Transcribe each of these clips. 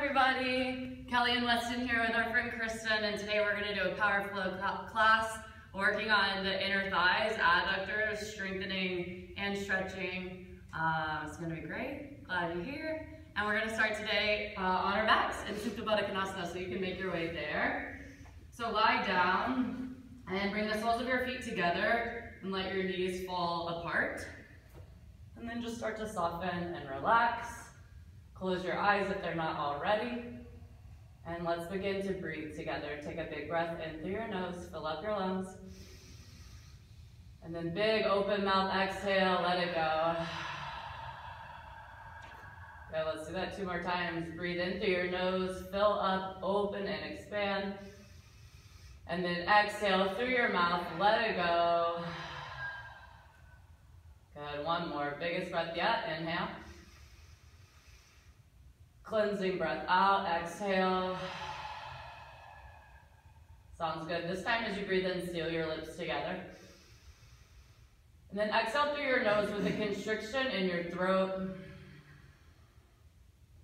everybody, Kelly and Weston here with our friend Kristen, and today we're going to do a power flow class working on the inner thighs, adductors, strengthening and stretching. It's going to be great. Glad you're here. And we're going to start today on our backs in Supta Baddha Konasana, so you can make your way there. So lie down and bring the soles of your feet together and let your knees fall apart. And then just start to soften and relax. Close your eyes if they're not already. And let's begin to breathe together. Take a big breath in through your nose, fill up your lungs. And then big open mouth exhale, let it go. Okay, let's do that 2 more times. Breathe in through your nose, fill up, open and expand. And then exhale through your mouth, let it go. Good, 1 more, biggest breath yet, inhale. Cleansing breath out, exhale. Sounds good. This time as you breathe in, seal your lips together. And then exhale through your nose with a constriction in your throat.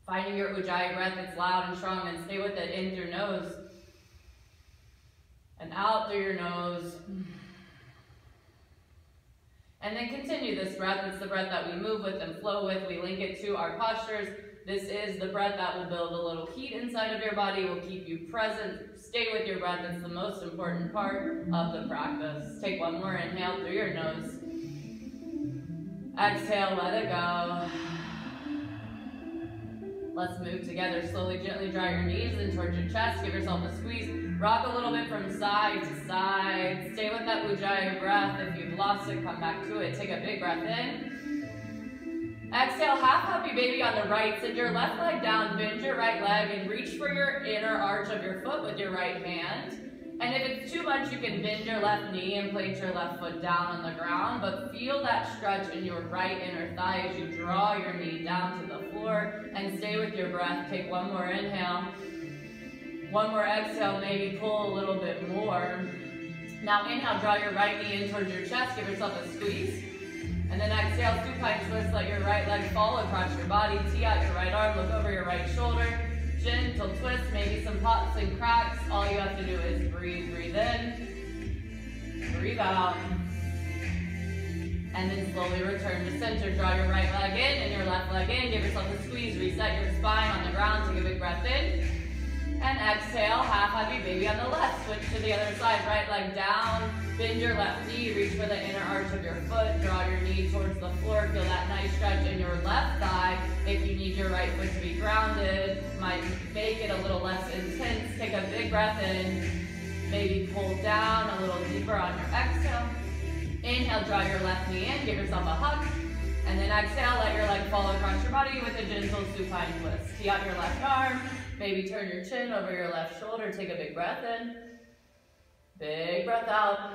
Finding your Ujjayi breath, it's loud and strong, and stay with it in your nose. And out through your nose. And then continue this breath. It's the breath that we move with and flow with. We link it to our postures. This is the breath that will build a little heat inside of your body, will keep you present. Stay with your breath. It's the most important part of the practice. Take 1 more inhale through your nose. Exhale, let it go. Let's move together. Slowly, gently draw your knees in towards your chest. Give yourself a squeeze. Rock a little bit from side to side. Stay with that Ujjayi breath. If you've lost it, come back to it. Take a big breath in. Exhale, half happy baby on the right. Send your left leg down, bend your right leg, and reach for your inner arch of your foot with your right hand. And if it's too much, you can bend your left knee and place your left foot down on the ground, but feel that stretch in your right inner thigh as you draw your knee down to the floor, and stay with your breath. Take 1 more inhale. 1 more exhale, maybe pull a little bit more. Now inhale, draw your right knee in towards your chest, give yourself a squeeze. And then exhale, supine twist, let your right leg fall across your body, tee out your right arm, look over your right shoulder, gentle twist, maybe some pops and cracks. All you have to do is breathe, breathe in, breathe out, and then slowly return to center. Draw your right leg in and your left leg in, give yourself a squeeze, reset your spine on the ground, take a big breath in, and exhale, half happy baby on the left. Switch to the other side, right leg down, bend your left knee, reach for the inner arch of your foot, draw your knee towards the floor, feel that nice stretch in your left thigh. If you need your right foot to be grounded, might make it a little less intense. Take a big breath in, maybe pull down a little deeper on your exhale. Inhale, draw your left knee in, give yourself a hug, and then exhale, let your leg fall across your body with a gentle supine twist. Tee out your left arm, maybe turn your chin over your left shoulder, take a big breath in, big breath out.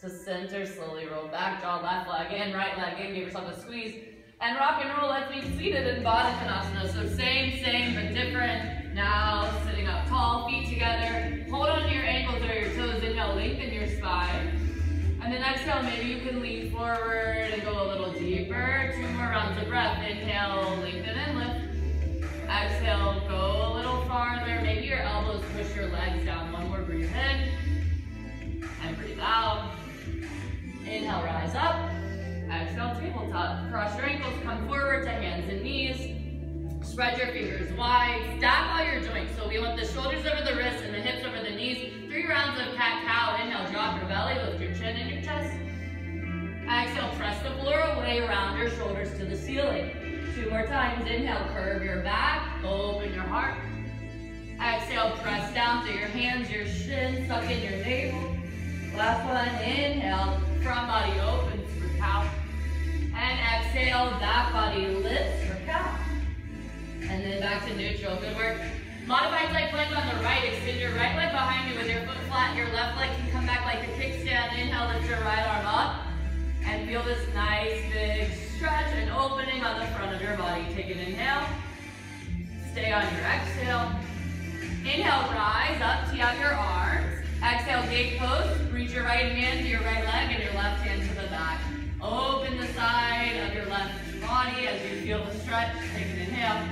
To center, slowly roll back, draw left leg in, right leg in, give yourself a squeeze, and rock and roll. Let's be seated in Baddha Konasana. So same, but different. Now, sitting up tall, feet together. Hold on to your ankles or your toes. Inhale, lengthen your spine. And then exhale, maybe you can lean forward and go a little deeper. 2 more rounds of breath. Inhale, lengthen and lift. Exhale, go a little farther. Maybe your elbows push your legs down. 1 more, breathe in. And breathe out. Inhale, rise up. Exhale, tabletop. Cross your ankles, come forward to hands and knees. Spread your fingers wide. Stack all your joints. So we want the shoulders over the wrists and the hips over the knees. 3 rounds of cat-cow. Inhale, drop your belly, lift your chin and your chest. Exhale, press the floor away, round your shoulders to the ceiling. 2 more times. Inhale, curve your back, open your heart. Exhale, press down through your hands, your shins, suck in your navel. Last one, inhale, front body opens for cow. And exhale, back body lifts for cow. And then back to neutral, good work. Modified side plank on the right, extend your right leg behind you with your foot flat. Your left leg can come back like a kickstand. Inhale, lift your right arm up. And feel this nice big stretch and opening on the front of your body. Take an inhale. Stay on your exhale. Inhale, rise up, tee out your arms. Exhale, gate pose. Reach your right hand to your right leg and your left hand to the back. Open the side of your left body as you feel the stretch. Take an inhale.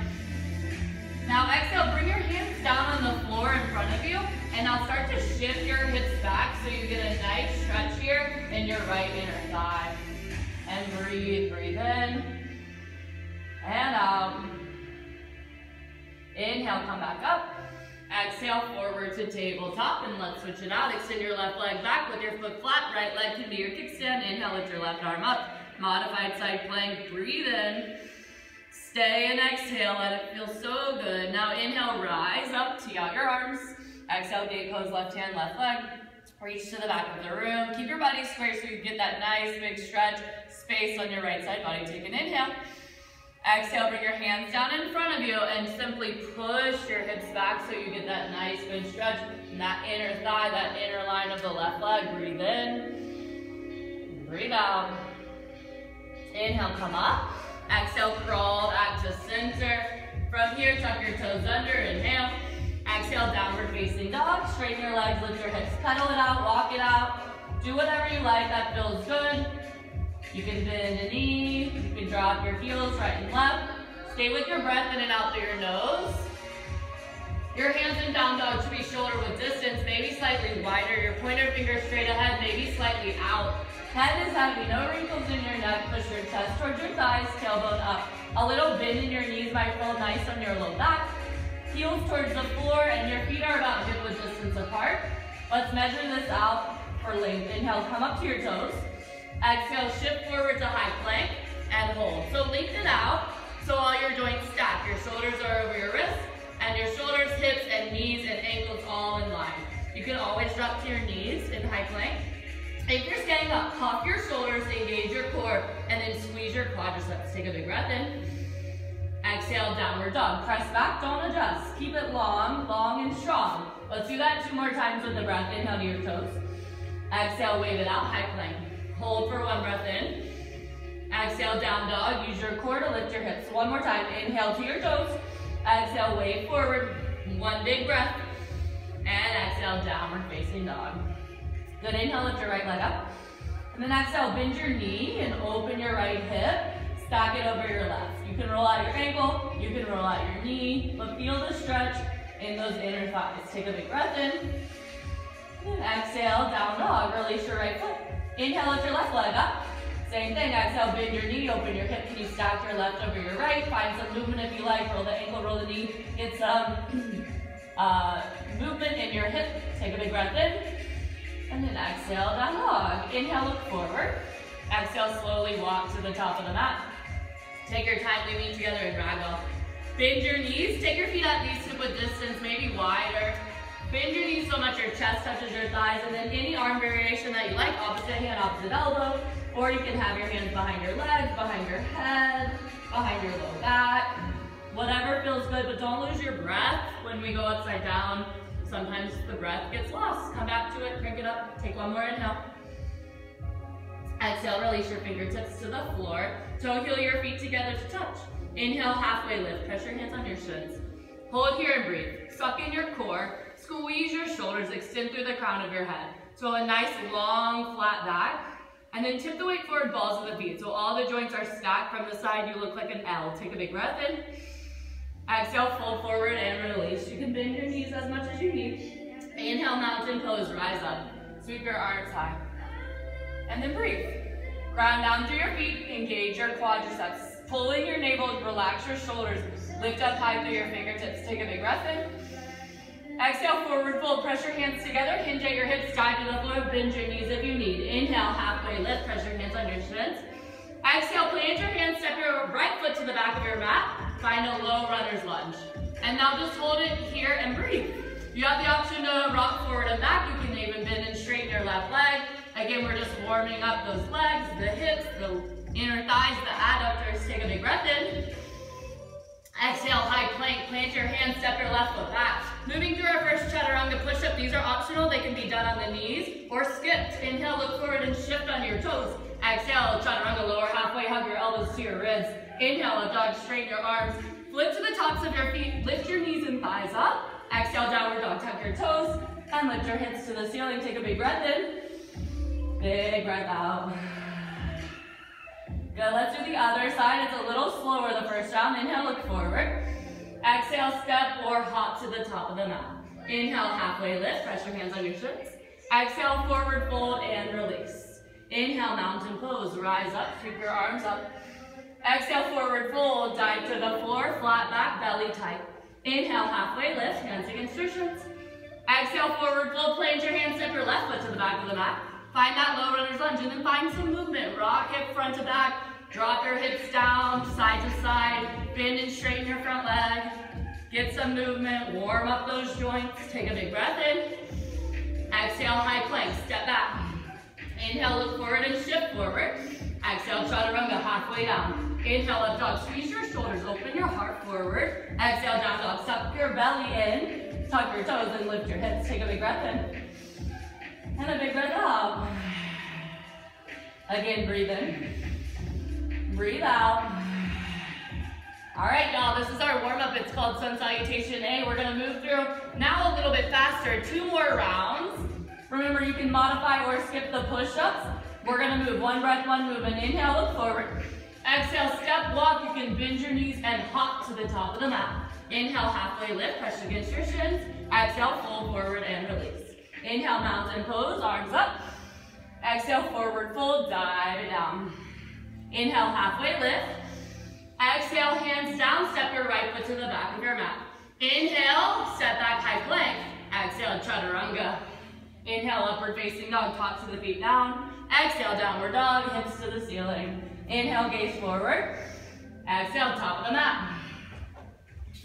Exhale, forward to tabletop, and let's switch it out. Extend your left leg back with your foot flat. Right leg can be your kickstand. Inhale, lift your left arm up. Modified side plank. Breathe in. Stay and exhale. Let it feel so good. Now inhale, rise up. Tee out your arms. Exhale, gate pose, left hand, left leg. Reach to the back of the room. Keep your body square so you get that nice big stretch. Space on your right side body. Take an inhale. Exhale, bring your hands down in front of you and simply push your hips back so you get that nice good stretch in that inner thigh, that inner line of the left leg. Breathe in, breathe out. Inhale, come up. Exhale, crawl back to center. From here, tuck your toes under, inhale. Exhale, downward facing dog. Straighten your legs, lift your hips, pedal it out, walk it out. Do whatever you like that feels good. You can bend a knee, you can drop your heels right and left. Stay with your breath in and out through your nose. Your hands in down dog should be shoulder width distance, maybe slightly wider. Your pointer finger straight ahead, maybe slightly out. Head is heavy, no wrinkles in your neck. Push your chest towards your thighs, tailbone up. A little bend in your knees might feel nice on your low back. Heels towards the floor and your feet are about hip width distance apart. Let's measure this out for length. Inhale, come up to your toes. Exhale, shift forward to high plank and hold. So lengthen out so all your joints stack. Your shoulders are over your wrists and your shoulders, hips, and knees and ankles all in line. You can always drop to your knees in high plank. If you're standing up, pop your shoulders, engage your core, and then squeeze your quadriceps. Take a big breath in. Exhale, downward dog. Press back, don't adjust. Keep it long, long and strong. Let's do that 2 more times with the breath. Inhale to your toes. Exhale, wave it out, high plank. Hold for 1 breath in. Exhale, down dog. Use your core to lift your hips. 1 more time. Inhale to your toes. Exhale, wave forward. 1 big breath. And exhale, downward facing dog. Good, inhale, lift your right leg up. And then exhale, bend your knee and open your right hip. Stack it over your left. You can roll out your ankle, you can roll out your knee, but feel the stretch in those inner thighs. Take a big breath in. And exhale, down dog. Release your right foot. Inhale, lift your left leg up. Same thing, exhale, bend your knee, open your hip. Can you stack your left over your right? Find some movement if you like. Roll the ankle, roll the knee. Get some movement in your hip. Take a big breath in. And then exhale, down dog. Inhale, look forward. Exhale, slowly walk to the top of the mat. Take your time leaning together and ragdoll. Bend your knees. Take your feet at least hip width distance, maybe wider. Bend your knees so much your chest touches your thighs, and then any arm variation that you like, opposite hand, opposite elbow, or you can have your hands behind your legs, behind your head, behind your low back. Whatever feels good, but don't lose your breath when we go upside down. Sometimes the breath gets lost. Come back to it, crank it up. Take 1 more inhale. Exhale, release your fingertips to the floor. Toe heel your feet together to touch. Inhale, halfway lift. Press your hands on your shins. Hold here and breathe. Suck in your core. Squeeze your shoulders. Extend through the crown of your head. So a nice long flat back. And then tip the weight forward, balls of the feet. So all the joints are stacked from the side. You look like an L. Take a big breath in. Exhale, fold forward and release. You can bend your knees as much as you need. Inhale, mountain pose, rise up. Sweep your arms high. And then breathe. Ground down through your feet, engage your quadriceps. Pull in your navel, relax your shoulders. Lift up high through your fingertips. Take a big breath in. Exhale, forward fold. Press your hands together. Hinge at your hips, dive to the floor. Bend your knees if you need. Inhale, halfway lift. Press your hands on your shins. Exhale, plant your hands. Step your right foot to the back of your mat. Find a low runner's lunge. And now just hold it here and breathe. You have the option to rock forward and back. You can even bend and straighten your left leg. Again, we're just warming up those legs, the hips, the inner thighs, the adductors. Take a big breath in. Exhale, high plank. Plant your hands, step your left foot back. Moving through our first chaturanga push-up. These are optional. They can be done on the knees or skipped. Inhale, look forward and shift on your toes. Exhale, chaturanga, lower halfway, hug your elbows to your ribs. Inhale, a dog, straighten your arms. Flip to the tops of your feet. Lift your knees and thighs up. Exhale, downward dog, tuck your toes. And lift your hips to the ceiling. Take a big breath in. Big breath out. Good, let's do the other side. It's a little slower the first round. Inhale, look forward. Exhale, step or hop to the top of the mat. Inhale, halfway lift. Press your hands on your shins. Exhale, forward fold and release. Inhale, mountain pose. Rise up, sweep your arms up. Exhale, forward fold. Dive to the floor, flat back, belly tight. Inhale, halfway lift, hands against your shins. Exhale, forward fold, plant your hands, step your left foot to the back of the mat. Find that low runner's lunge and then find some movement. Rock hip front to back, drop your hips down, side to side, bend and straighten your front leg. Get some movement, warm up those joints. Take a big breath in. Exhale, high plank, step back. Inhale, look forward and shift forward. Exhale, chaturanga, halfway down. Inhale, up dog, squeeze your shoulders, open your heart forward. Exhale, down dog, suck your belly in. Tuck your toes and lift your hips. Take a big breath in. And a big breath out. Again, breathe in. Breathe out. All right, y'all, this is our warm-up. It's called Sun Salutation A. We're gonna move through now a little bit faster. 2 more rounds. Remember, you can modify or skip the push-ups. We're gonna move 1 breath, 1 movement. Inhale, look forward. Exhale, step, walk. You can bend your knees and hop to the top of the mat. Inhale, halfway lift, press against your shins. Exhale, fold forward and release. Inhale, mountain pose, arms up. Exhale, forward fold, dive it down. Inhale, halfway lift. Exhale, hands down, step your right foot to the back of your mat. Inhale, step back, high plank. Exhale, chaturanga. Inhale, upward facing dog, tops of the feet down. Exhale, downward dog, hips to the ceiling. Inhale, gaze forward. Exhale, top of the mat.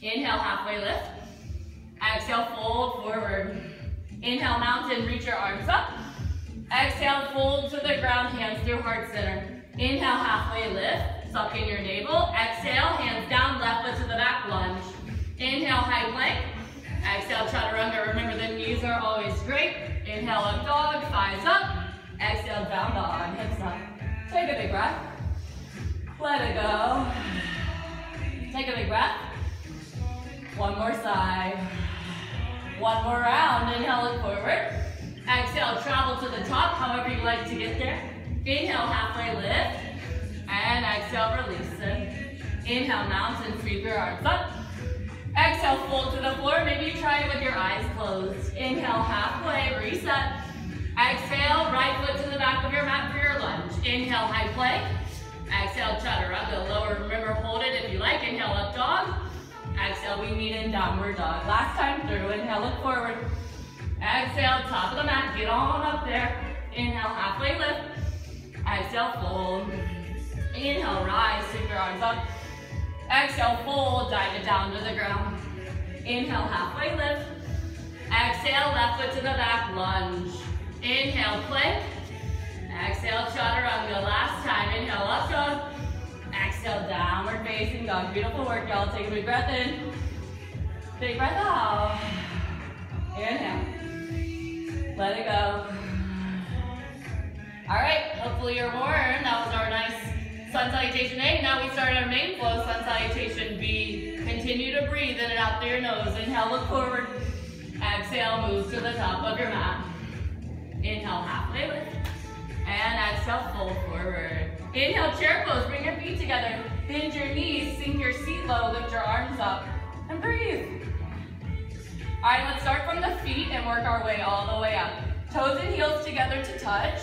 Inhale, halfway lift. Exhale, fold forward. Inhale, mountain, reach your arms up. Exhale, fold to the ground, hands through heart center. Inhale, halfway lift, suck in your navel. Exhale, hands down, left foot to the back, lunge. Inhale, high plank. Exhale, chaturanga. Remember, the knees are always great. Inhale, up dog, thighs up. Exhale, down dog, hips up. Take a big breath. Let it go. Take a big breath. 1 more side. 1 more round. Inhale, look forward. Exhale, travel to the top, however you like to get there. Inhale, halfway lift. And exhale, release it. Inhale, mountain, sweep your arms up. Exhale, fold to the floor. Maybe you try it with your eyes closed. Inhale, halfway, reset. Exhale, right foot to the back of your mat for your lunge. Inhale, high plank. Exhale, chaturanga, lower. Remember, hold it if you like. Inhale, up dog. Exhale, we meet in downward dog. Last time through. Inhale, look forward. Exhale, top of the mat. Get on up there. Inhale, halfway lift. Exhale, fold. Inhale, rise. Sweep your arms up. Exhale, fold. Dive it down to the ground. Inhale, halfway lift. Exhale, left foot to the back. Lunge. Inhale, plank. Exhale, chaturanga. Last time. Inhale, up dog. Exhale, downward facing dog. Beautiful work, y'all. Take a big breath in. Big breath out. Inhale. Let it go. All right, hopefully you're warm. That was our nice Sun Salutation A. Now we start our main flow, Sun Salutation B. Continue to breathe in and out through your nose. Inhale, look forward. Exhale, move to the top of your mat. Inhale, halfway lift. And exhale, fold forward. Inhale, chair pose. Bring your feet together. Bend your knees, sink your seat low, lift your arms up, and breathe. All right, let's start from the feet and work our way all the way up. Toes and heels together to touch.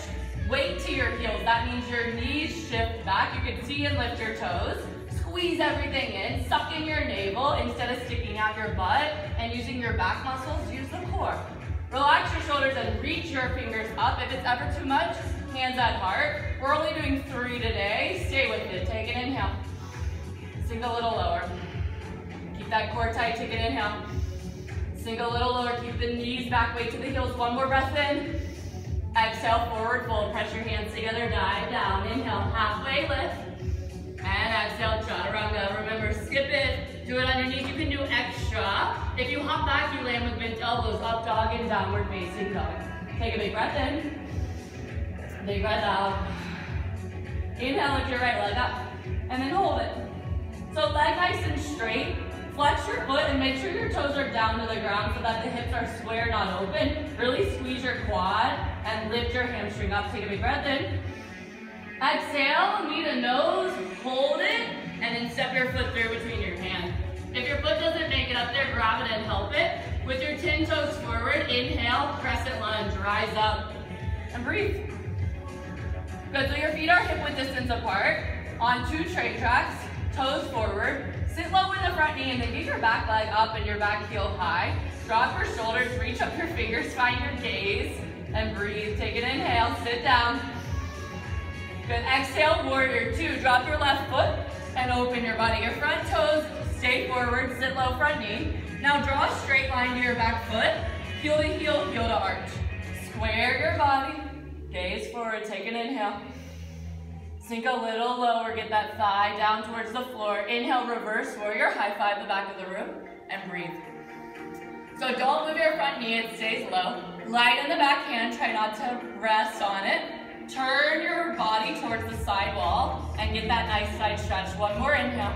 Weight to your heels. That means your knees shift back. You can see and lift your toes. Squeeze everything in. Suck in your navel instead of sticking out your butt and using your back muscles. Use the core. Relax your shoulders and reach your fingers up. If it's ever too much, hands at heart. We're only doing 3 today. Stay with it. Take an inhale. Sink a little lower. Keep that core tight. Take an inhale. Sink a little lower. Keep the knees back. Weight to the heels. 1 more breath in. Exhale, forward fold. Press your hands together. Dive down. Inhale, halfway lift. And exhale, chaturanga. Remember, skip it. Do it on your knees. You can do extra. If you hop back, you land with bent elbows. Up dog and downward facing dog. Take a big breath in. Big breath out. Inhale, lift your right leg up. And then hold it. So leg nice and straight. Flex your foot and make sure your toes are down to the ground so that the hips are square, not open. Really squeeze your quad and lift your hamstring up. Take a big breath in. Exhale, knee to nose, hold it, and then step your foot through between your hands. If your foot doesn't make it up there, grab it and help it. With your 10 toes forward, inhale, crescent lunge, rise up, and breathe. Good, so your feet are hip width distance apart on 2 tray tracks. toes forward, sit low in the front knee, and then get your back leg up and your back heel high. Drop your shoulders, reach up your fingers, find your gaze, and breathe. Take an inhale, sit down. Good, exhale, warrior two. Drop your left foot and open your body. Your front toes stay forward, sit low front knee. Now draw a straight line to your back foot, heel to heel, heel to arch. Square your body, gaze forward, take an inhale. Sink a little lower, get that thigh down towards the floor. Inhale, reverse warrior, high five the back of the room, and breathe. So don't move your front knee, it stays low. Light in the back hand, try not to rest on it. Turn your body towards the side wall and get that nice side stretch. One more inhale.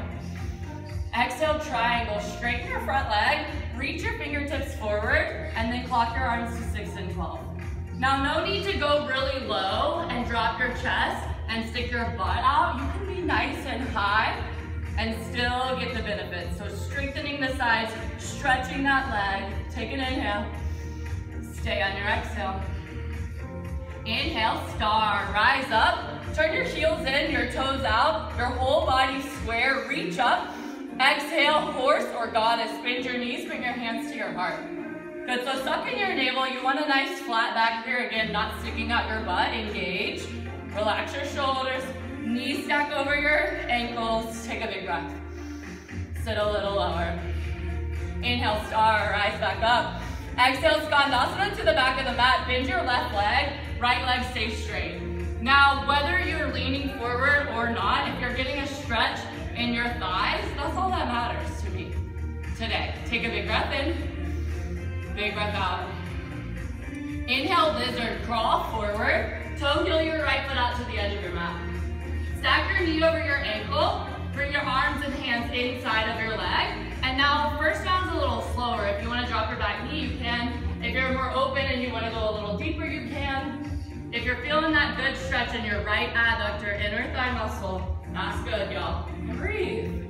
Exhale, triangle, straighten your front leg, reach your fingertips forward, and then clock your arms to 6 and 12. Now, no need to go really low and drop your chest and stick your butt out. You can be nice and high and still get the benefits. So strengthening the sides, stretching that leg. Take an inhale. Stay on your exhale. Inhale, star, rise up. Turn your heels in, your toes out, your whole body square, reach up. Exhale, horse or goddess. Bend your knees, bring your hands to your heart. Good, so suck in your navel. You want a nice flat back here. Again, not sticking out your butt. Engage. Relax your shoulders. Knees stack over your ankles. Take a big breath. Sit a little lower. Inhale, star, rise back up. Exhale, skandasana to the back of the mat. Bend your left leg. Right leg stays straight. Now, whether you're leaning forward or not, if you're getting a stretch in your thighs, that's all that matters to me today. Take a big breath in. Big breath out. Inhale, lizard, crawl forward. Toe heel your right foot out to the edge of your mat. Stack your knee over your ankle. Bring your arms and hands inside of your leg. And now, first down's a little slower. If you want to drop your back knee, you can. If you're more open and you want to go a little deeper, you can. If you're feeling that good stretch in your right adductor, inner thigh muscle, that's good, y'all. Breathe.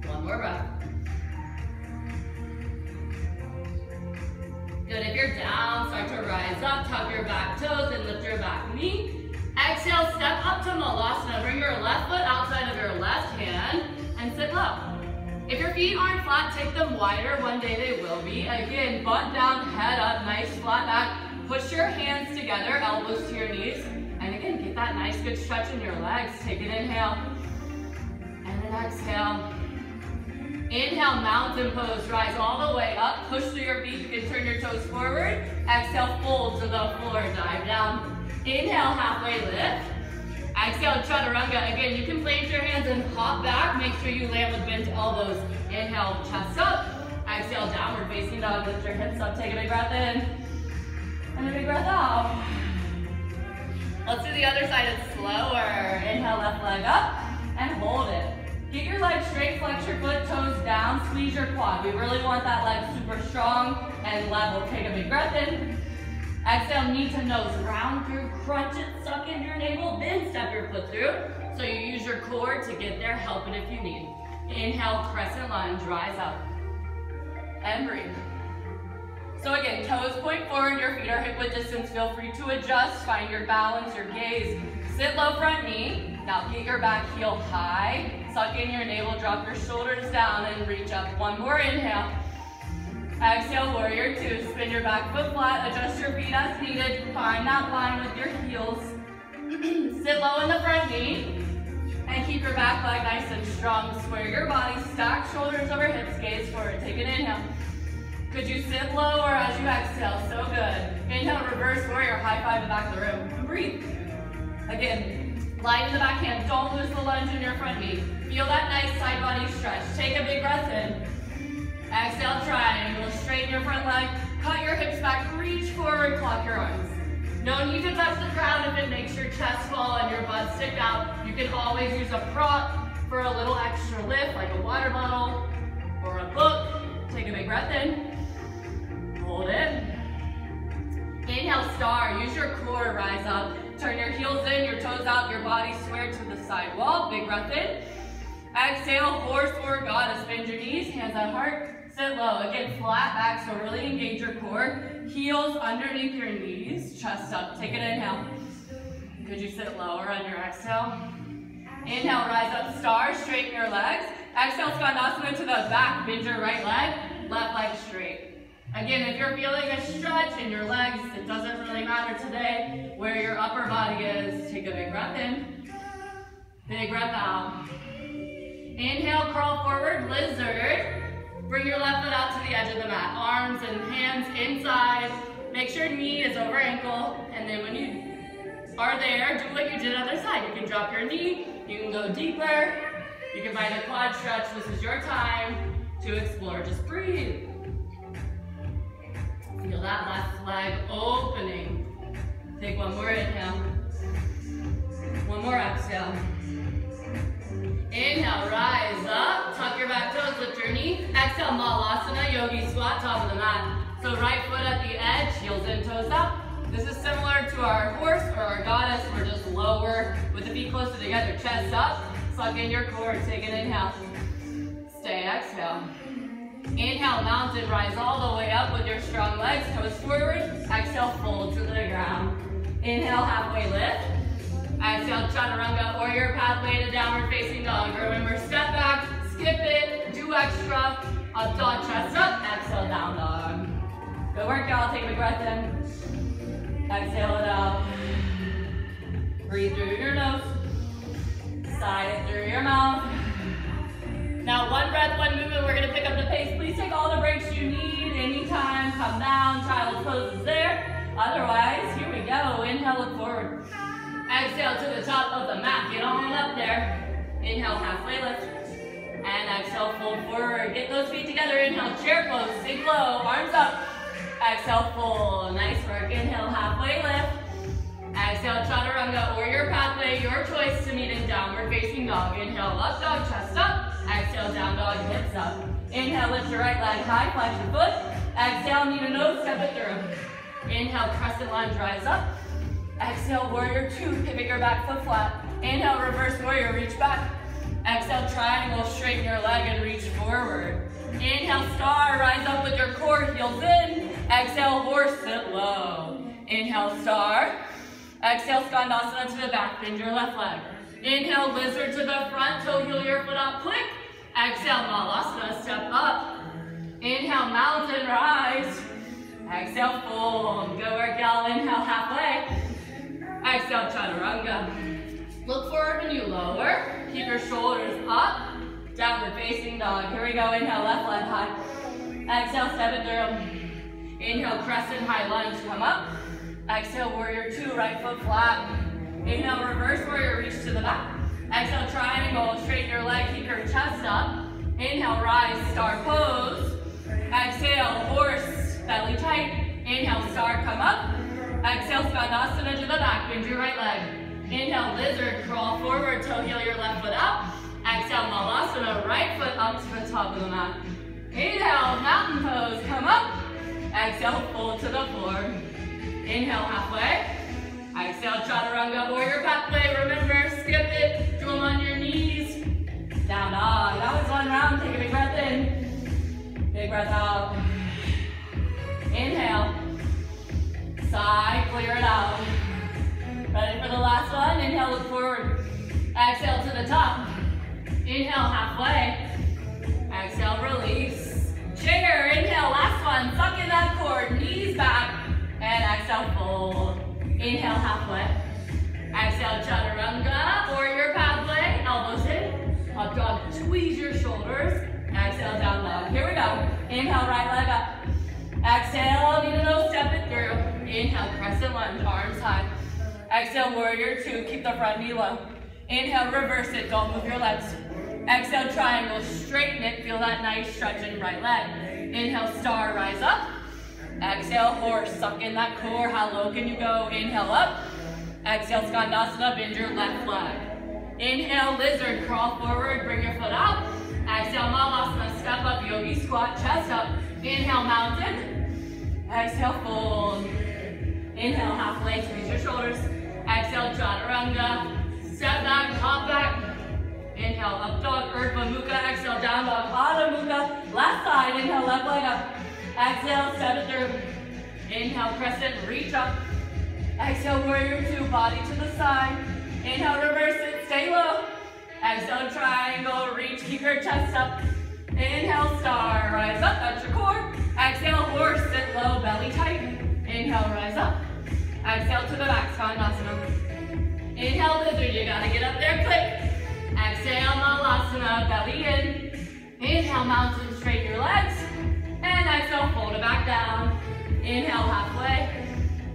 One more breath. Good, if you're down, start to rise up, tuck your back toes and lift your back knee. Exhale, step up to Malasana. Bring your left foot outside of your left hand and sit low. If your feet aren't flat, take them wider. One day they will be. Again, butt down, head up, nice flat back. Push your hands together, elbows to your knees. And again, get that nice good stretch in your legs. Take an inhale. And an exhale. Inhale, mountain pose. Rise all the way up. Push through your feet. You can turn your toes forward. Exhale, fold to the floor. Dive down. Inhale, halfway lift. Exhale, chaturanga. Again, you can plant your hands and hop back. Make sure you land with bent elbows. Inhale, chest up. Exhale, downward facing dog. Lift your hips up. Take a big breath in. And a big breath out. Let's do the other side. It's slower. Inhale, left leg up. And hold it. Get your legs straight. Flex your foot, toes down. Squeeze your quad. We really want that leg super strong and level. Take a big breath in. Exhale, knee to nose, round through, crunch it, suck in your navel, then step your foot through. So you use your core to get there, help it if you need. Inhale, crescent lunge, rise up. And breathe. So again, toes point forward, your feet are hip width distance. Feel free to adjust, find your balance, your gaze. Sit low front knee. Now get your back heel high. Suck in your navel, drop your shoulders down and reach up. One more inhale. Exhale, warrior two. Spin your back foot flat, adjust your feet as needed. Find that line with your heels. Sit low in the front knee. And keep your back leg nice and strong. Square your body, stack shoulders over hips, gaze forward. Take an inhale. Could you sit lower as you exhale? So good. Inhale, reverse warrior, high five the back of the room. And breathe. Again, light in the back hand. Don't lose the lunge in your front knee. Feel that nice side body stretch. Take a big breath in. Exhale, triangle. Straighten your front leg. Cut your hips back. Reach forward. Clock your arms. No need to touch the ground if it makes your chest fall and your butt stick out. You can always use a prop for a little extra lift, like a water bottle or a book. Take a big breath in. Hold it. Inhale, star. Use your core. Rise up. Turn your heels in, your toes out, your body square to the side wall. Big breath in. Exhale, horse or goddess. Bend your knees, hands at heart. Sit low. Again, flat back, so really engage your core. Heels underneath your knees, chest up. Take an inhale. Could you sit lower on your exhale? Inhale, rise up, star, straighten your legs. Exhale, Skandasana to the back, bend your right leg straight. Again, if you're feeling a stretch in your legs, it doesn't really matter today where your upper body is. Take a big breath in, big breath out. Inhale, crawl forward, lizard. Bring your left foot out to the edge of the mat. Arms and hands inside. Make sure knee is over ankle. And then when you are there, do what you did on the other side. You can drop your knee, you can go deeper, you can find a quad stretch. This is your time to explore. Just breathe. Feel that left leg opening. Take one more inhale. One more exhale. Inhale, rise up, tuck your back toes, lift your knee. Exhale, Malasana, yogi squat, top of the mat. So right foot at the edge, heels in, toes out. This is similar to our horse or our goddess. We're just lower with the feet closer together, chest up. Suck in your core, take an inhale. Stay, exhale. Inhale, mountain, rise all the way up with your strong legs, toes forward. Exhale, fold to the ground. Inhale, halfway lift. Exhale, chaturanga, or your pathway to downward facing dog. Remember, step back, skip it, do extra. Up dog, chest up, exhale, down dog. Good work, y'all. Take a breath in. Exhale it out. Breathe through your nose. Sigh it through your mouth. Now, one breath, one movement. We're going to pick up the pace. Please take all the breaks you need anytime. Come down. Child's pose is there. Otherwise, here we go. Inhale, look forward. Exhale to the top of the mat. Get on up there. Inhale, halfway lift. And exhale, fold forward. Get those feet together. Inhale, chair pose. Sink low. Arms up. Exhale, fold. Nice work. Inhale, halfway lift. Exhale, chaturanga or your pathway. Your choice to meet in downward facing dog. Inhale, up dog, chest up. Exhale, down dog, hips up. Inhale, lift your right leg high. Flex your foot. Exhale, knee to nose. Step it through. Inhale, crescent lunge, rise up. Exhale, warrior two, pivot your back foot flat. Inhale, reverse warrior, reach back. Exhale, triangle, straighten your leg and reach forward. Inhale, star, rise up with your core, heels in. Exhale, horse, sit low. Inhale, star. Exhale, Skandasana to the back, bend your left leg. Inhale, lizard to the front, toe heel your foot up, click. Exhale, Malasana, step up. Inhale, mountain, rise. Exhale, fold. Good work, y'all. Inhale, halfway. Exhale, chaturanga. Look forward when you lower. Keep your shoulders up. Downward facing dog. Here we go. Inhale, left leg high. Exhale, step it through. Inhale, crescent high lunge. Come up. Exhale, warrior two, right foot flat. Inhale, reverse warrior, reach to the back. Exhale, triangle, straighten your leg, keep your chest up. Inhale, rise, star pose. Exhale, horse, belly tight. Inhale, star, come up. Exhale, Skandasana to the back, bend your right leg. Inhale, lizard, crawl forward, toe heel your left foot out. Exhale, Malasana, right foot up to the top of the mat. Inhale, mountain pose, come up. Exhale, fold to the floor. Inhale, halfway. Exhale, chaturanga, warrior pathway. Remember, skip it, do them on your knees. Down dog. That was one round. Take a big breath in. Big breath out. Inhale. Sigh, clear it out. Ready for the last one? Inhale, look forward. Exhale to the top. Inhale, halfway. Exhale, release. Chair, inhale, last one. Suck in that core, knees back. And exhale, fold. Inhale, halfway. Exhale, chaturanga, or your pathway. Elbows in. Up dog, squeeze your shoulders. Exhale, down dog. Here we go. Inhale, right leg up. Exhale, knee to nose, step it through. Inhale, crescent lunge, arms high. Exhale, warrior two, keep the front knee low. Inhale, reverse it, don't move your legs. Exhale, triangle, straighten it, feel that nice stretch in right leg. Inhale, star, rise up. Exhale, horse, suck in that core, how low can you go? Inhale, up. Exhale, Skandasana, bend your left leg. Inhale, lizard, crawl forward, bring your foot out. Exhale, Malasana, step up, yogi squat, chest up. Inhale, mountain. Exhale, fold. Inhale, halfway, squeeze your shoulders. Exhale, chaturanga. Step back, hop back. Inhale, up dog, Urdhva Mukha. Exhale, down dog, Adho Mukha. Left side, inhale, left leg up. Exhale, step it through. Inhale, crescent, reach up. Exhale, warrior two, body to the side. Inhale, reverse it, stay low. Exhale, triangle, reach, keep your chest up. Inhale, star, rise up, that's your core. Exhale, horse, sit low, belly tight. Inhale, rise up. Exhale to the back, Skandasana. Inhale, lizard, you gotta get up there quick. Exhale, Malasana, belly in. Inhale, mountain, straighten your legs. And exhale, fold it back down. Inhale, halfway.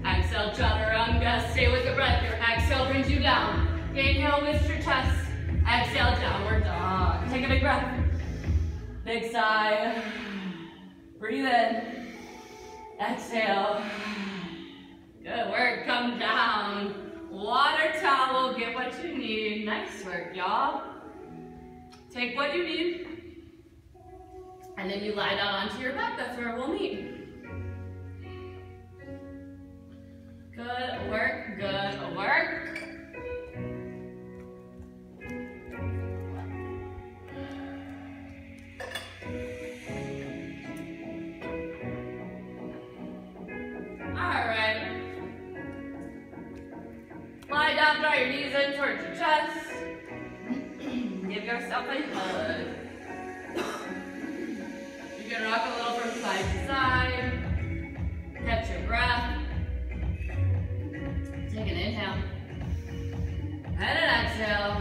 Exhale, chaturanga, stay with the breath. Your exhale brings you down. Inhale, lift your chest. Exhale, downward dog. Take a big breath. Big sigh. Breathe in. Exhale. Good work, come down. Water towel, get what you need. Nice work, y'all. Take what you need. And then you lie down onto your back, that's where we'll meet. Good work, good work. All right. Lie down, draw your knees in towards your chest. Give yourself a hug. You can rock a little from side to side. Catch your breath. Take an inhale. And an exhale.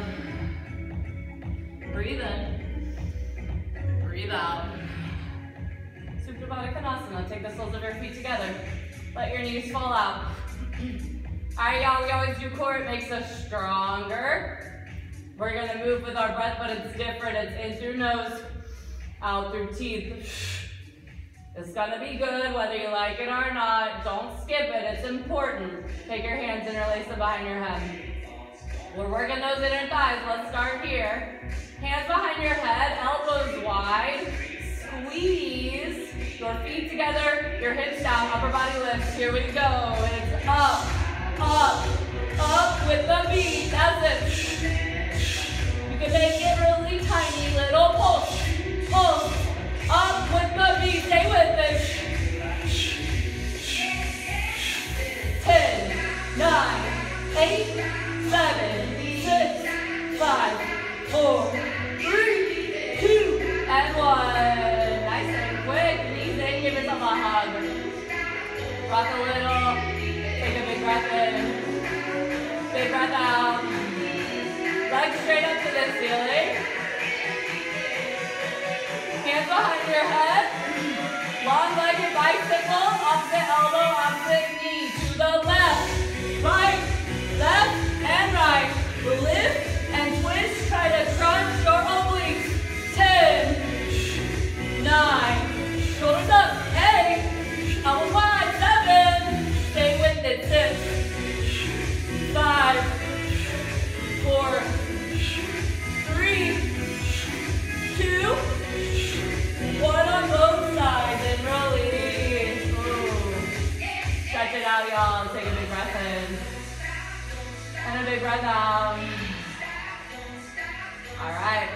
Breathe in. Breathe out. Supta Baddha Konasana. Take the soles of your feet together. Let your knees fall out. Alright, y'all, we always do core. It makes us stronger. We're going to move with our breath, but it's different. It's in through nose, out through teeth. It's going to be good whether you like it or not. Don't skip it. It's important. Take your hands, interlace them behind your head. We're working those inner thighs. Let's start here. Hands behind your head, elbows wide. Squeeze your feet together, your hips down, upper body lifts. Here we go. It's up, up, up with the beat. That's it. You can make it really tiny, little pulse, pulse. Up with the beat, stay with it. 10, 9, 8, 7, 6, 5, 4, 3, 2, and 1. Nice and quick. Knees in, give yourself a hug. Rock a little. Take a big breath in. Big breath out. Legs straight up to the ceiling. Hands behind your head. Long-legged bicycle. Opposite elbow, opposite knee. To the left, right, left, and right. Lift and twist. Try to crunch your obliques. 10, 9, shoulders up. 8, elbows wide. 7, stay with it. 6, 5, 4, 3, 2, 1 on both sides and release. Ooh. Stretch it out, y'all. Take a big breath in. And a big breath out. All right.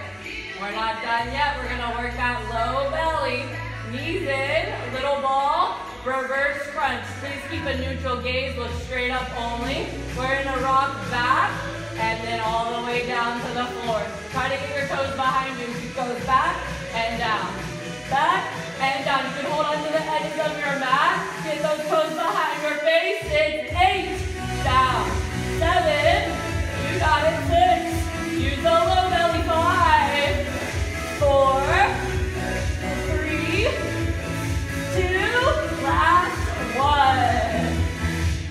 We're not done yet. We're going to work that low belly. Knees in, little ball, reverse crunch. Please keep a neutral gaze. Look straight up only. We're going to rock back and then all the way down to the floor. Try to get your toes behind you. It goes back and down. Back and down. You can hold onto the edges of your mat. Get those toes behind your face. It's 8. Down. 7. You got it. 6. Use the low belly. 5. 4. 3. 2. Last one.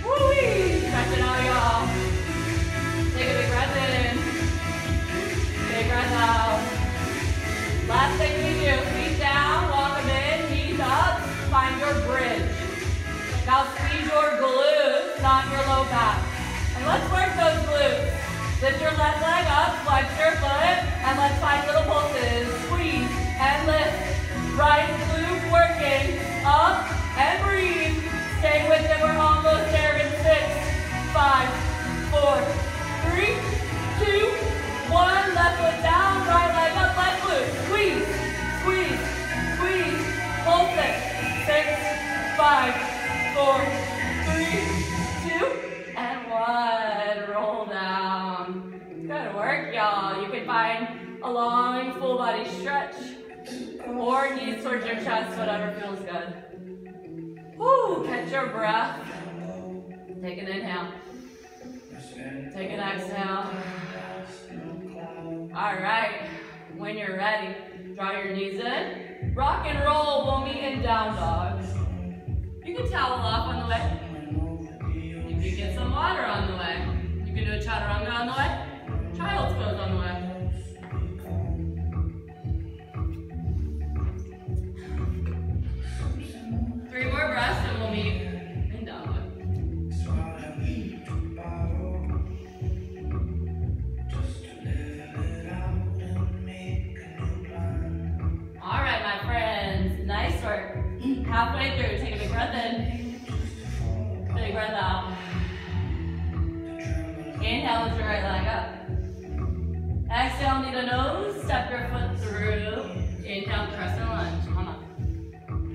Woo-wee. Stretch it out, y'all. Take a big breath in. Big breath out. Last thing we do, feet down, walk them in, knees up, find your bridge. Now squeeze your glutes allowing full body stretch, or knees towards your chest, whatever feels good. Woo, catch your breath. Take an inhale. Take an exhale. All right, when you're ready, draw your knees in. Rock and roll, we'll meet in down dog. You can towel off on the way. You can get some water on the way. You can do a chaturanga on the way. Child's pose on the way. 3 more breaths and we'll meet in down dog. All right, my friends, nice work. Halfway through, take a big breath in. Big breath out. Inhale, lift your right leg up. Exhale, knee to nose, step your foot through. Inhale, crescent lunge. Come on.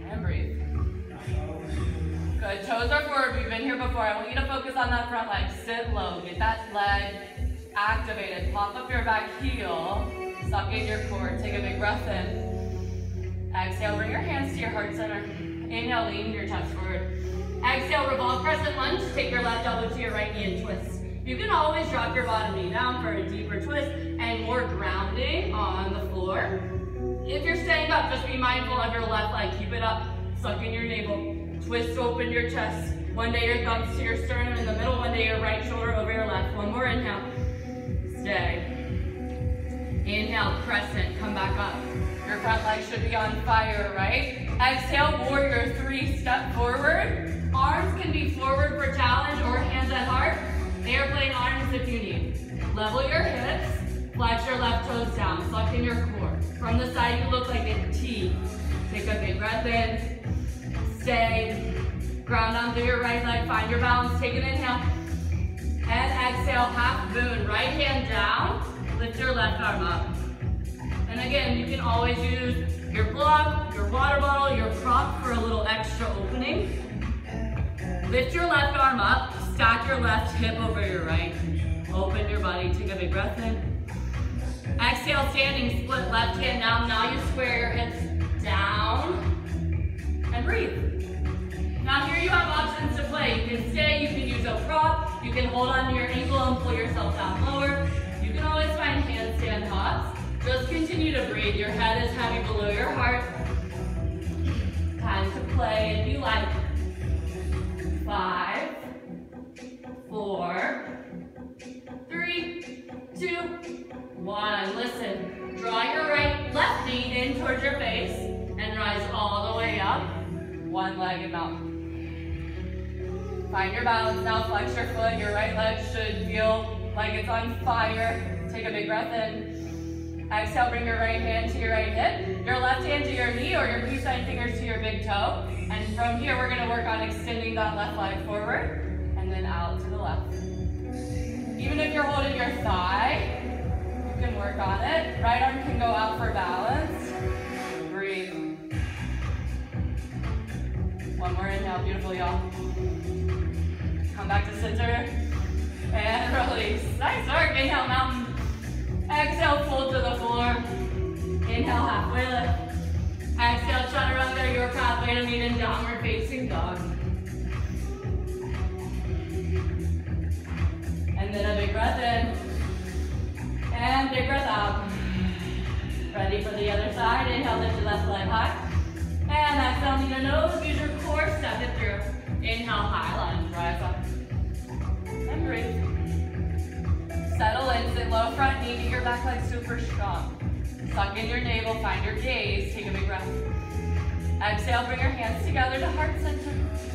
And breathe. Good, toes are forward. We've been here before. I want you to focus on that front leg. Sit low, get that leg activated. Pop up your back heel. Suck in your core. Take a big breath in. Exhale, bring your hands to your heart center. Inhale, lean your chest forward. Exhale, revolve crescent lunge. Take your left elbow to your right knee and twist. You can always drop your bottom knee down for a deeper twist and more grounding on the floor. If you're staying up, just be mindful of your left leg. Keep it up. Suck in your navel. Twist open your chest. One day your thumbs to your sternum in the middle. One day your right shoulder over your left. One more inhale. Stay. Inhale, crescent. Come back up. Your front leg should be on fire, right? Exhale, warrior 3, step forward. Arms can be forward for challenge or hands at heart. Airplane arms if you need. Level your hips, flex your left toes down, suck in your core. From the side, you look like a T. Take a big breath in, stay, ground onto your right leg, find your balance, take an inhale, and exhale, half moon, right hand down, lift your left arm up. And again, you can always use your block, your water bottle, your prop for a little extra opening. Lift your left arm up, stack your left hip over your right. Open your body, take a big breath in. Exhale, standing, split left hand down. Now you square your hips down and breathe. Now here you have options to play. You can stay, you can use a prop, you can hold onto your ankle and pull yourself down lower. You can always find handstand hops. Just continue to breathe. Your head is heavy below your heart. Time to play if you like. 5, 4, 3, 2, 1. Listen, draw your left knee in towards your face and rise all the way up. One leg and mountain. Find your balance now, flex your foot. Your right leg should feel like it's on fire. Take a big breath in. Exhale, bring your right hand to your right hip, your left hand to your knee or your peace sign fingers to your big toe. And from here, we're gonna work on extending that left leg forward and then out to the left. Even if you're holding your thigh, you can work on it. Right arm can go out for balance. Breathe. One more inhale, beautiful y'all. Come back to center and release. Nice work, inhale, mountain. Exhale, fold to the floor. Inhale, halfway lift. Exhale, chaturanga, your pathway to meet in downward facing dog. And then a big breath in. And big breath out. Ready for the other side. Inhale, lift your left leg high. And exhale, knee to nose. Use your core, step it through. Inhale, high lunge, rise up. And breathe. Settle in, sit low front knee, get your back leg super strong. Suck in your navel, find your gaze, take a big breath. Exhale, bring your hands together to heart center.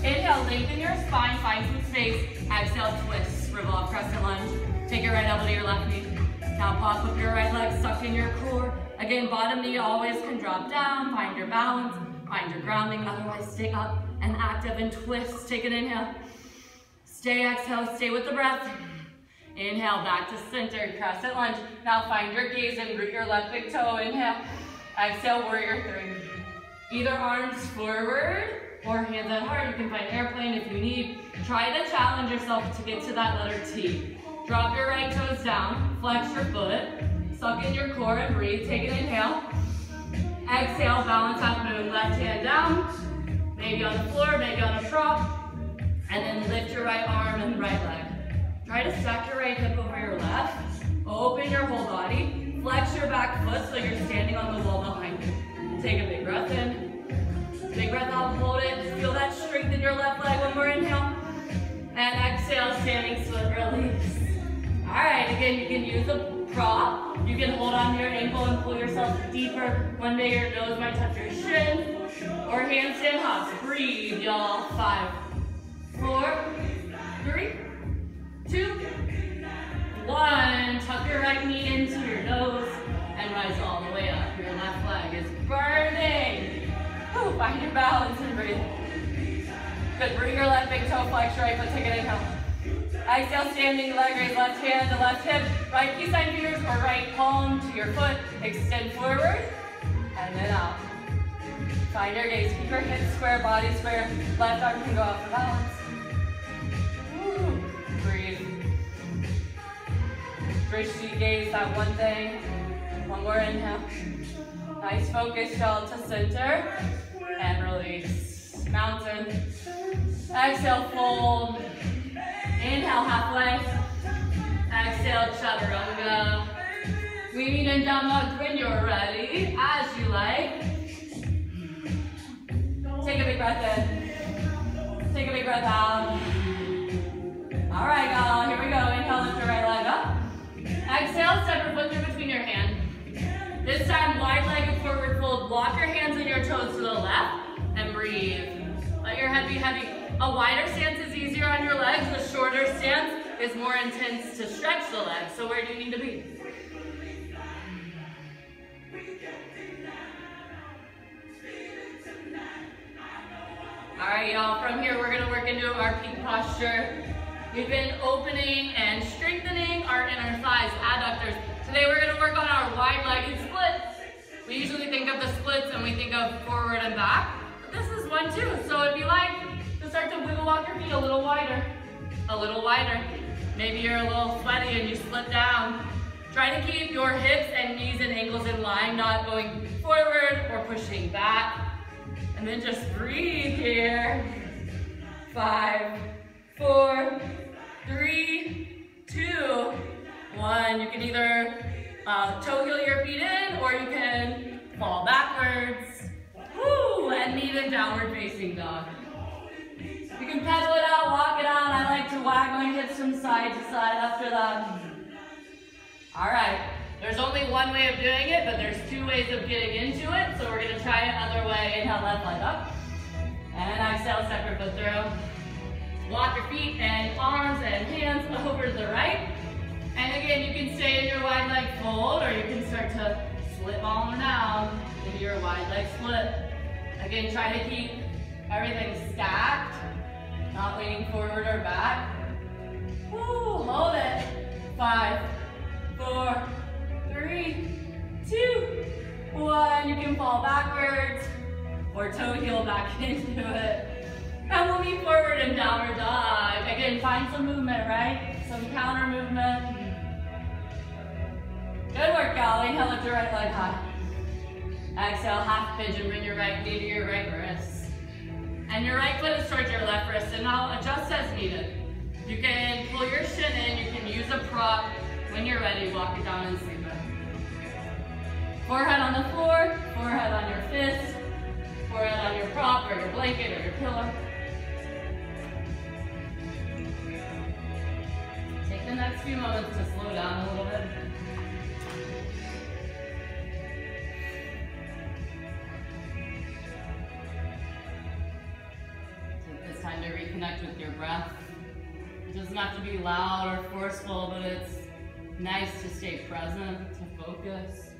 Inhale, lengthen your spine, find some space. Exhale, twist, revolve crescent lunge. Take your right elbow to your left knee. Now pop up your right leg, suck in your core. Again, bottom knee always can drop down, find your balance, find your grounding, otherwise stay up and active and twist. Take an inhale. Stay, exhale, stay with the breath. Inhale, back to center, crescent lunge. Now find your gaze and root your left big toe. Inhale. Exhale, warrior 3. Either arms forward or hands at heart. You can find airplane if you need. Try to challenge yourself to get to that letter T. Drop your right toes down, flex your foot, Suck in your core and breathe. Take an inhale. Exhale, balance half moon. Left hand down. Maybe on the floor, maybe on a prop. And then lift your right arm and right leg. Try to stack your right hip over your left. Open your whole body. Flex your back foot so you're standing on the wall behind you. Take a big breath in. Big breath out, hold it. Feel that strength in your left leg. One more inhale. And exhale, standing split release. All right, again, you can use a prop. You can hold on to your ankle and pull yourself deeper. One day your nose might touch your shin. Or handstand hops. Breathe, y'all. 5, 4, 3, 2, 1. Tuck your right knee into your nose and rise all the way up. Your left leg is burning. Whew, find your balance and breathe. Good, bring your left big toe, flex your right foot, take an inhale. Exhale, standing leg raise, left hand to left hip, right peace sign fingers or right palm to your foot. Extend forward and then out. Find your gaze, keep your hips square, body square. Left arm can go out for balance. Woo. Breathe. Drishti gaze, that one thing. One more inhale. Nice focus, y'all, to center. And release. Mountain. Exhale, fold. Inhale, halfway. Exhale, chaturanga. We meet in down dog when you're ready, as you like. Take a big breath in. Take a big breath out. All right, y'all, here we go. Inhale, lift your right leg up. Exhale, step your foot through between your hands. This time, wide-legged forward fold. Walk your hands and your toes to the left and breathe. Let your head be heavy. A wider stance is easier on your legs. A shorter stance is more intense to stretch the legs. So where do you need to be? All right, y'all, from here, we're gonna work into our peak posture. We've been opening and strengthening our inner thighs, adductors. Today, we're gonna work on our wide-legged splits. We usually think of the splits and we think of forward and back, but this is one too. So if you like, to start to wiggle walk your feet a little wider, a little wider. Maybe you're a little sweaty and you split down. Try to keep your hips and knees and ankles in line, not going forward or pushing back. And then just breathe here. 5, 4, 3, 2, 1. You can either toe heel your feet in or you can fall backwards. Woo! And meet in downward facing dog. You can pedal it out, walk it out. I like to wag my hips from side to side after that. All right. There's only one way of doing it, but there's 2 ways of getting into it. So we're gonna try it other way. Inhale, left leg up. And exhale, step your foot through. Walk your feet and arms and hands over to the right. And again, you can stay in your wide leg fold, or you can start to slip on down into your wide leg split. Again, try to keep everything stacked, not leaning forward or back. Woo, hold it. 5, 4, 3, 2, 1. You can fall backwards or toe heel back into it. And we'll be forward and downward dog. Again, find some movement, right? Some counter movement. Good work, y'all. Inhale, lift your right leg high. Exhale, half pigeon. Bring your right knee to your right wrist. And your right foot is towards your left wrist. And now adjust as needed. You can pull your shin in. You can use a prop. When you're ready, walk it down and sleep it. Forehead on the floor, forehead on your fist, forehead on your prop or your blanket or your pillow. Take the next few moments to slow down a little bit. Take this time to reconnect with your breath. It doesn't have to be loud or forceful, but it's nice to stay present, to focus.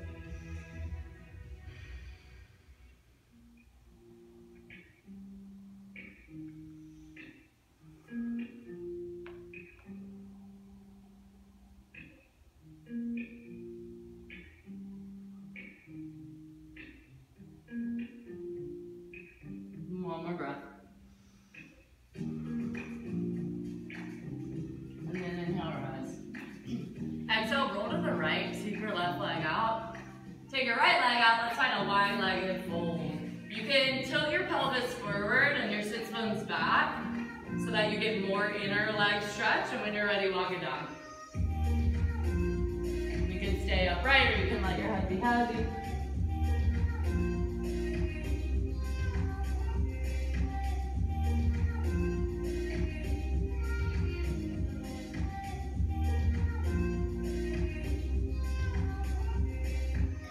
One more breath. And then inhale, rise. Exhale, roll to the right, sweep your left leg. your right leg out, let's find a wide-legged fold. You can tilt your pelvis forward and your sits bones back so that you get more inner leg stretch, and when you're ready, walk it down. You can stay upright or you can let your head be heavy.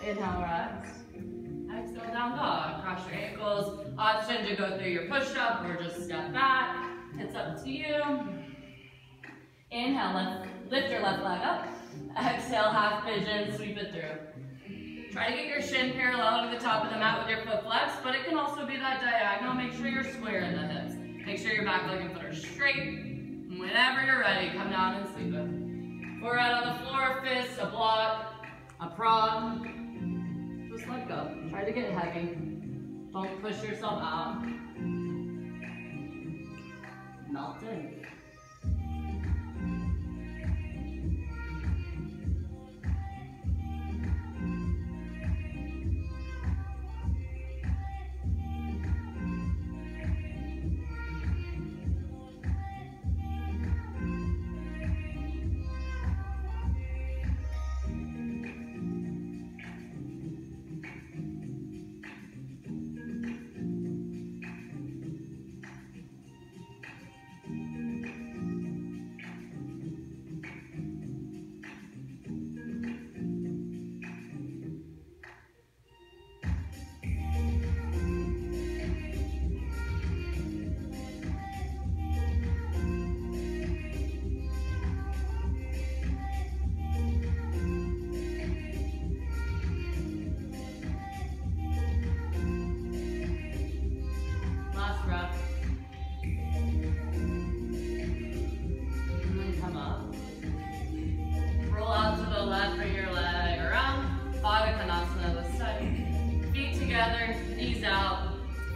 Inhale, rest. Exhale, down dog. Cross your ankles. Option to go through your push-up or just step back. It's up to you. Inhale, lift your left leg up. Exhale, half pigeon, sweep it through. Try to get your shin parallel to the top of the mat with your foot flex, but it can also be that diagonal. Make sure you're square in the hips. Make sure your back leg and foot are straight. Whenever you're ready, come down and sweep it. Forehead on the floor, fist, a block, a prod. Just let go. Try to get heavy. Don't push yourself out. Melt in.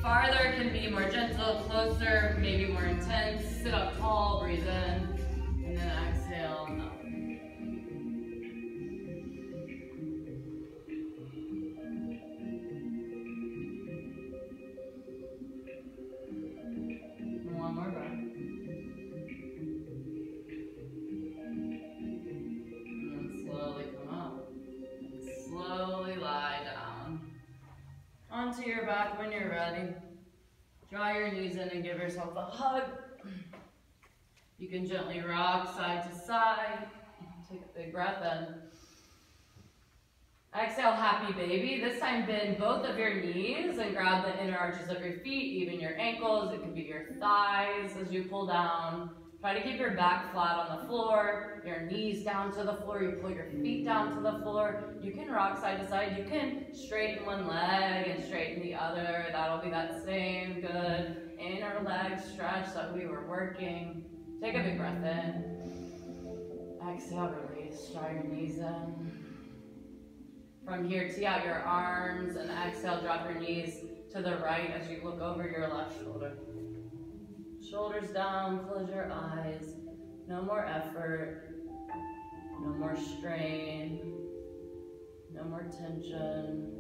Farther can be more gentle, closer, maybe more intense. Sit up tall, breathe in, and then exhale. One more breath. And then slowly come up. Slowly lie down. Onto your back when you're ready. Draw your knees in and give yourself a hug. You can gently rock side to side. Take a big breath in. Exhale, happy baby. This time bend both of your knees and grab the inner arches of your feet, even your ankles. It could be your thighs as you pull down. Try to keep your back flat on the floor, your knees down to the floor. You pull your feet down to the floor. You can rock side to side. You can straighten one leg and straighten the other. That'll be that same good inner leg stretch that we were working. Take a big breath in. Exhale, release. Draw your knees in. From here, tee out your arms and exhale, drop your knees to the right as you look over your left shoulder. Shoulders down, close your eyes. No more effort, no more strain, no more tension.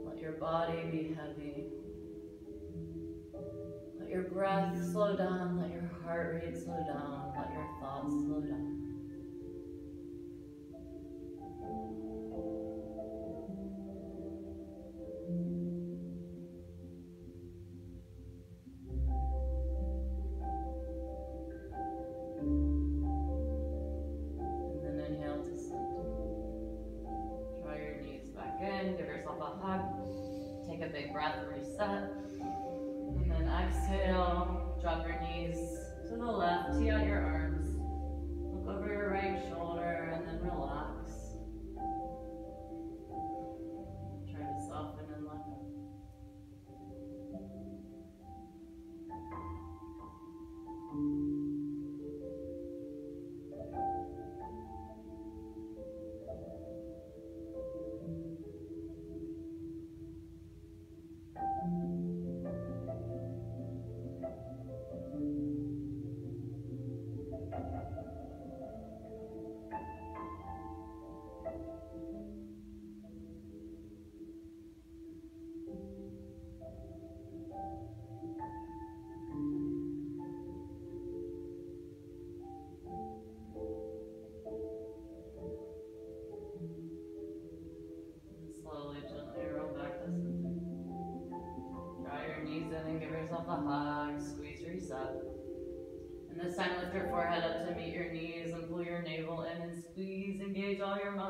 Let your body be heavy. Let your breath slow down, let your heart rate slow down, let your thoughts slow down. Take a big breath, reset. And then exhale, drop your knees to the left, tee out your arms. Look over your right shoulder and then relax. Try to soften and let go.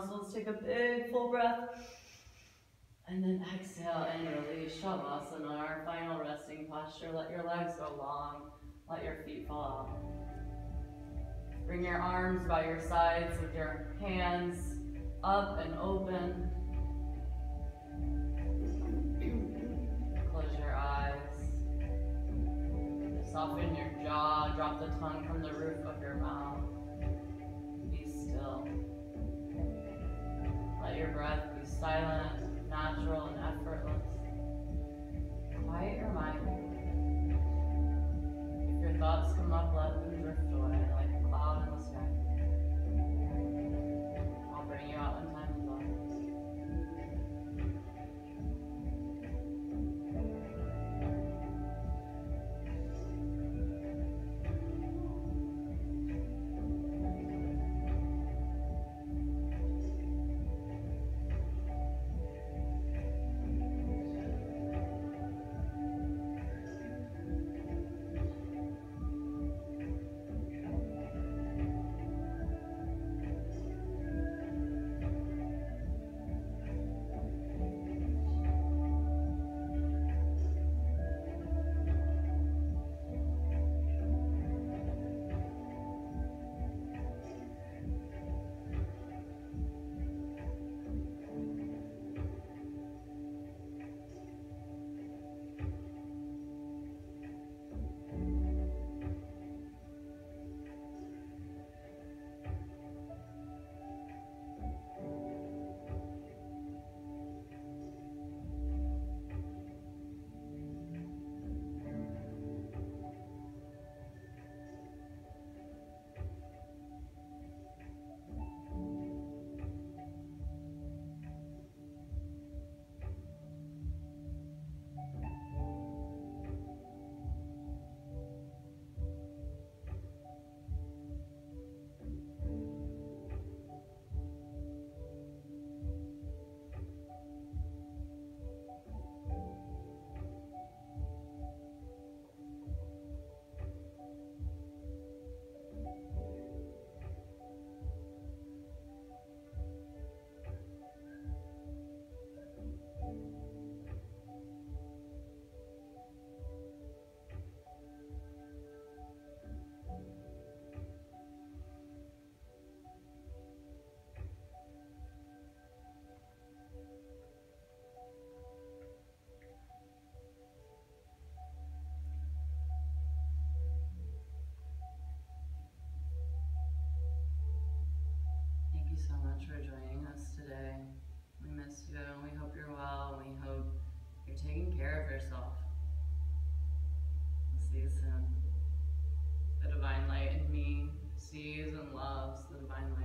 muscles. Take a big full breath. And then exhale and release. Shavasana, our final resting posture. Let your legs go long. Let your feet fall out. Bring your arms by your sides with your hands up and open. Close your eyes. Soften your jaw. Drop the tongue from the roof of your mouth. Be still. Let your breath be silent, natural, and effortless. Quiet your mind. If your thoughts come up, let them drift away like a cloud in the sky. I'll bring you out when time is up. So much for joining us today. We miss you and we hope you're well and we hope you're taking care of yourself. We'll see you soon. The divine light in me sees and loves the divine light.